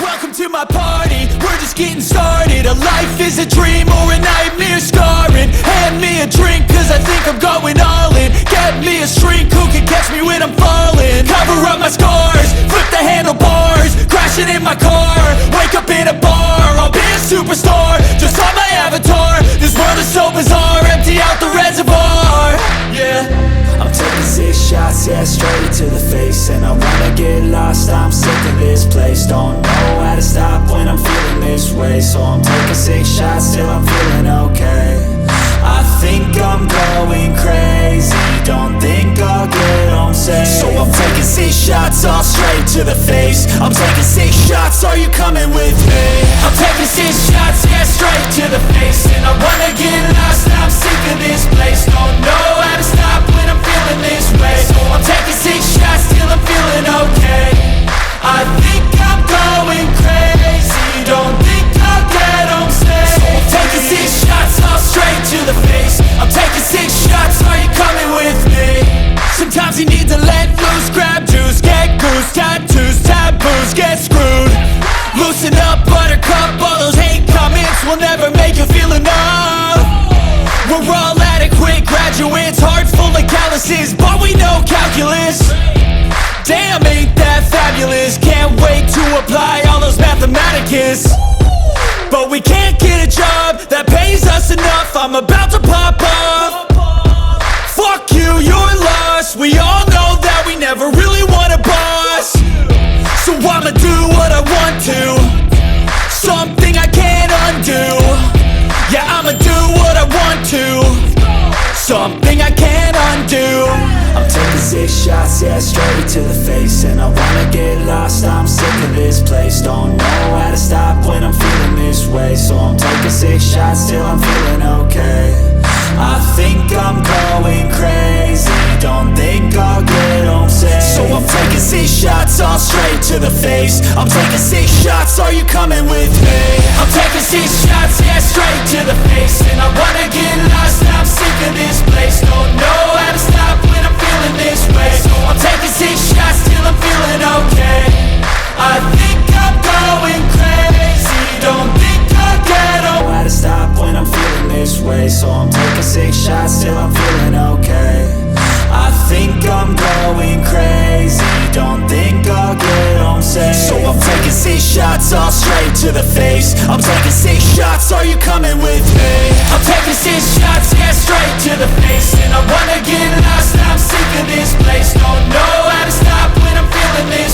Welcome to my party, we're just getting started. A life is a dream or a nightmare scarring. Hand me a drink cause I think I'm going all in. Get me a shrink who can catch me when I'm falling. Cover up my scars, flip the handlebars, crashing in my car, wake up in a bar. I'll be a superstar, just on my avatar. This world is so bizarre, empty out the reservoir. Yeah, I'm taking 6 shots, yeah, straight to the face. And I wanna get lost, I'm sick of this place. Don't know how to stop when I'm feeling this way. So I'm taking 6 shots till I'm feeling okay. I think I'm going crazy, don't think I'll get home safe. So I'm taking 6 shots, all straight to the face. I'm taking 6 shots, are you coming with me? I'm taking 6 shots, yeah, straight to the face. And I wanna get lost, I'm sick of this place. Don't know how to stop when I'm feeling this way. So I'm taking 6 shots till I'm feeling okay. I think I'm going crazy, don't think I'll get home safe. So I'm taking 6 shots, all straight to the face. I'm taking 6 shots, are you coming with me? Sometimes you need to let loose, grab juice, get goose, tattoos, taboos, get screwed. Loosen up, buttercup, all those hate comments will never make you feel enough. We're all adequate graduates, heart full of calluses, but we know calculus. Damn, ain't that fabulous? Can't wait to apply all those mathematicus. But we can't get a job that pays us enough. I'm about to pop off. Fuck you, you're lost. We all know that we never really want a boss. So I'ma do what I want to, something I can't undo. Yeah, I'ma do what I want to, something I can't undo. I'm taking 6 shots, yeah, straight to the face. And I wanna get lost, I'm sick of this place. Don't know how to stop when I'm feeling this way. So I'm taking 6 shots till I'm feeling okay. I think I'm going crazy, don't think I'll get home safe. So I'm taking 6 shots, all straight to the face. I'm taking 6 shots, are you coming with me? I'm taking 6 shots, yeah, straight to the face. And I wanna get lost, I'm sick of this place. Don't know how to stop when I'm feeling this way. So I'm taking 6 shots till I'm feeling okay. I think I'm going crazy, don't think I'll get home. How to stop when I'm feeling this way. So I'm taking 6 shots till I'm feeling okay. I think I'm going crazy, don't think I'll get home safe. So I'm taking 6 shots, all straight to the face. I'm taking 6 shots, are you coming with me? I'm taking 6 shots, yeah, straight to the face. And I wanna get lost, I'm sick of this place. Don't know how to stop when I'm feeling this